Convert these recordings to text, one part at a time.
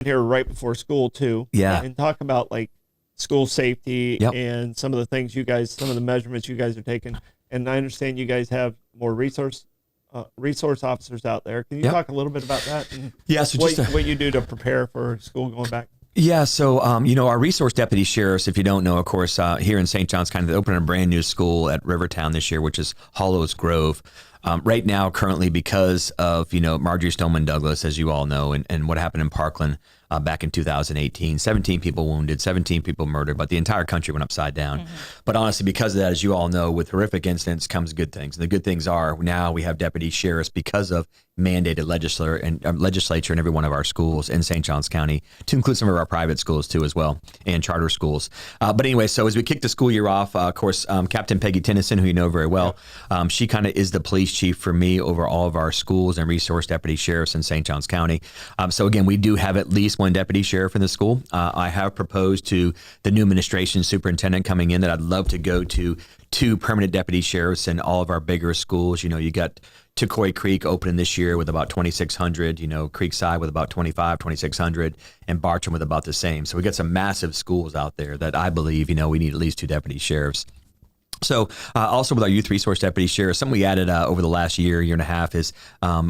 here right before school too. Yeah. And talk about like school safety Yep. and some of the things some of the measurements you guys are taking. And I understand you guys have more resource officers out there. Can you Yep. talk a little bit about that? And Yeah. So what you do to prepare for school going back? Yeah, so our resource deputy sheriffs, if you don't know, of course, here in St. Johns County, they opened a brand new school at Rivertown this year, which is Hollows Grove. Right now, currently, because of Marjorie Stoneman Douglas, as you all know, and what happened in Parkland back in 2018, 17 people wounded, 17 people murdered, but the entire country went upside down. But honestly, because of that, as you all know, with horrific incidents comes good things. And the good things are now we have deputy sheriffs because of mandated legislature in every one of our schools in St. Johns County, to include some of our private schools too as well, and charter schools. But anyway, so as we kick the school year off, of course, Captain Peggy Tennyson, who you know very well, she kind of is the police chief for me over all of our schools and resource deputy sheriffs in St. Johns County. So again, we do have at least one deputy sheriff in the school. I have proposed to the new administration superintendent coming in that I'd love to go to 2 permanent deputy sheriffs in all of our bigger schools. You got Tucoy Creek opening this year with about 2,600, Creekside with about 2,600, and Bartram with about the same. So we got some massive schools out there that I believe, we need at least 2 deputy sheriffs. So also with our youth resource deputy sheriff, something we added over the last year and a half is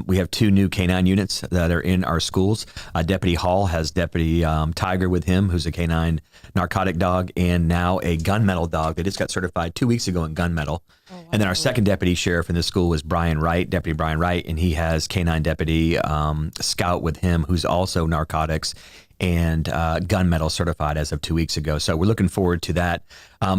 we have 2 new canine units that are in our schools. Deputy Hall has Deputy Tiger with him, who's a canine narcotic dog, and now a gunmetal dog that just got certified 2 weeks ago in gunmetal. Oh, wow. And then our second deputy sheriff in the school was Deputy Brian Wright, and he has canine deputy Scout with him, who's also narcotics and gunmetal certified as of 2 weeks ago. So we're looking forward to that.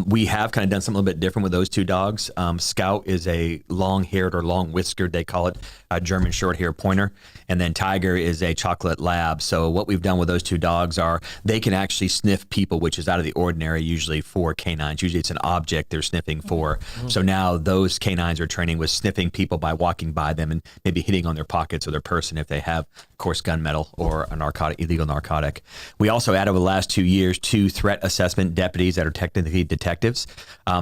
We have kind of done something a little bit different with those 2 dogs. Scout is a long-haired or long-whiskered, they call it, a German short-hair pointer. And then Tiger is a chocolate lab. So what we've done with those 2 dogs are they can actually sniff people, which is out of the ordinary usually for canines. Usually it's an object they're sniffing for. Mm-hmm. So now those canines are training with sniffing people by walking by them and maybe hitting on their pockets or their person if they have, of course, gunmetal or a illegal narcotic. We also added over the last 2 years 2 threat assessment deputies that are technically detectives.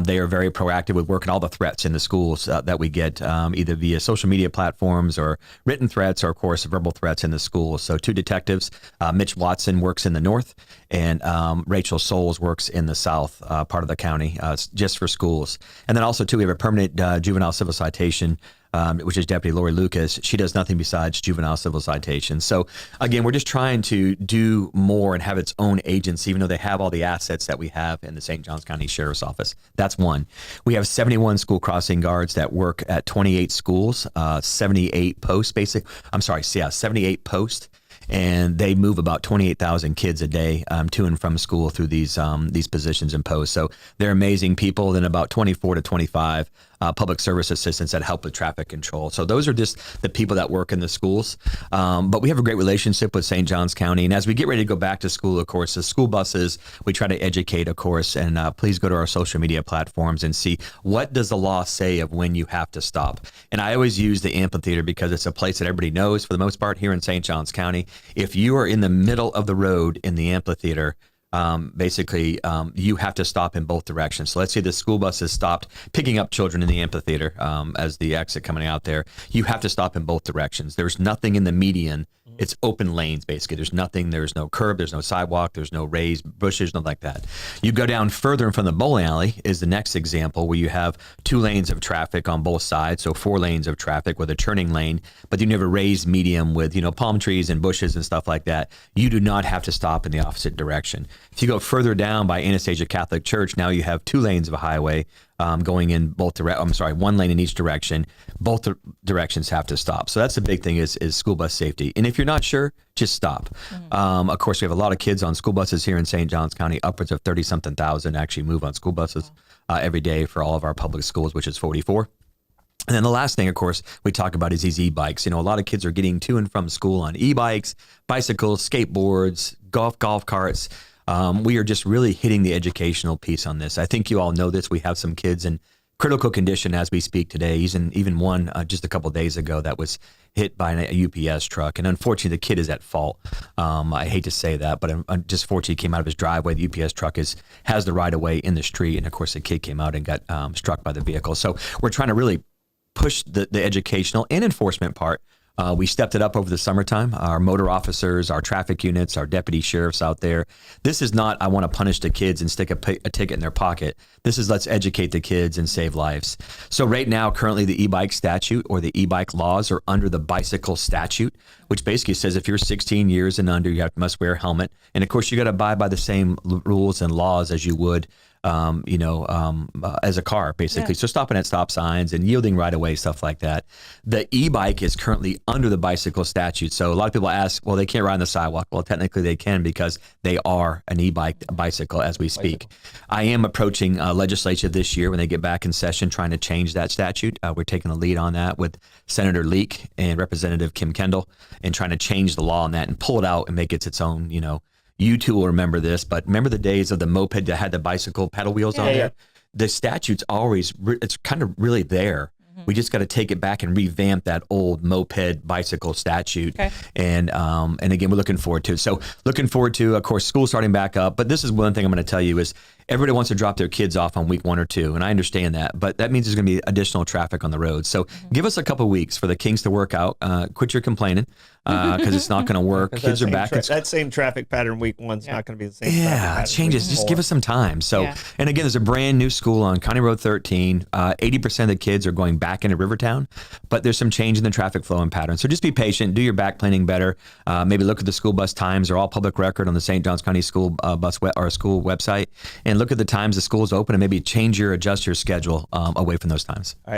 They are very proactive with working all the threats in the schools that we get, either via social media platforms or written threats or, of course, verbal threats in the schools. So 2 detectives. Mitch Watson works in the north, and Rachel Souls works in the south part of the county, just for schools. And then also, too, we have a permanent juvenile civil citation, which is Deputy Lori Lucas. She does nothing besides juvenile civil citations. So again, we're just trying to do more and have its own agency, even though they have all the assets that we have in the St. Johns County Sheriff's Office. That's one. We have 71 school crossing guards that work at 28 schools, 78 posts, 78 posts. And they move about 28,000 kids a day to and from school through these positions and posts. So they're amazing people. Then about 24 to 25 public service assistants that help with traffic control. So those are just the people that work in the schools. But we have a great relationship with St. Johns County. And as we get ready to go back to school, of course, the school buses, we try to educate, of course, and please go to our social media platforms and see what does the law say of when you have to stop. And I always use the amphitheater because it's a place that everybody knows for the most part here in St. Johns County. If you are in the middle of the road in the amphitheater, you have to stop in both directions. So let's say the school bus is stopped picking up children in the amphitheater as the exit coming out there. You have to stop in both directions. There's nothing in the median. It's open lanes, basically. There's no curb, there's no sidewalk, there's no raised bushes, nothing like that. You go down further in front of the bowling alley is the next example where you have 2 lanes of traffic on both sides, so 4 lanes of traffic with a turning lane, but then you have a raised medium with, palm trees and bushes and stuff like that. You do not have to stop in the opposite direction. If you go further down by Anastasia Catholic Church, now you have 2 lanes of a highway going in both directions. 1 lane in each direction. Both directions have to stop. So that's the big thing is school bus safety. And if you're not sure, just stop. Mm-hmm. Of course, we have a lot of kids on school buses here in St. Johns County. Upwards of 30-something thousand actually move on school buses every day for all of our public schools, which is 44. And then the last thing, of course, we talk about is these e-bikes. A lot of kids are getting to and from school on e-bikes, bicycles, skateboards, golf carts. We are just really hitting the educational piece on this. I think you all know this. We have some kids in critical condition as we speak today. Even one just a couple of days ago that was hit by a UPS truck. And unfortunately, the kid is at fault. I hate to say that, but just fortunately, he came out of his driveway. The UPS truck has the right of way in the street. And of course, the kid came out and got struck by the vehicle. So we're trying to really push the educational and enforcement part We stepped it up over the summertime. Our motor officers, our traffic units, our deputy sheriffs out there. This is not, I want to punish the kids and stick a ticket in their pocket. This is, let's educate the kids and save lives. So right now, currently the e-bike statute or the e-bike laws are under the bicycle statute, which basically says if you're 16 years and under, you must wear a helmet. And of course, you got to abide by the same rules and laws as you would as a car, basically. So stopping at stop signs and yielding right away, stuff like that. The e-bike is currently under the bicycle statute. So a lot of people ask, well, they can't ride on the sidewalk. Well, technically they can because they are an e-bike, a bicycle as we speak. I am approaching legislature this year when they get back in session trying to change that statute. We're taking the lead on that with Senator Leak and Representative Kim Kendall and trying to change the law on that and pull it out and make it its own, You two will remember this, but remember the days of the moped that had the bicycle pedal wheels on there? The statute's always, it's kind of really there. We just got to take it back and revamp that old moped bicycle statute. And again, we're looking forward to it. So looking forward to, of course, school starting back up. But this is one thing I'm going to tell you is everybody wants to drop their kids off on week 1 or 2. And I understand that, but that means there's going to be additional traffic on the road. So give us a couple of weeks for the kinks to work out. Quit your complaining because it's not going to work. Kids are back. That same traffic pattern week 1's not going to be the same. Yeah, it changes. Just give us some time. So, and again, there's a brand new school on County Road 13. 80% of the kids are going back into Rivertown, but there's some change in the traffic flow and pattern. So just be patient. Do your back planning better. Maybe look at the school bus times. They're all public record on the St. Johns County School bus or school website, and look at the times the school is open and maybe change adjust your schedule away from those times. All right.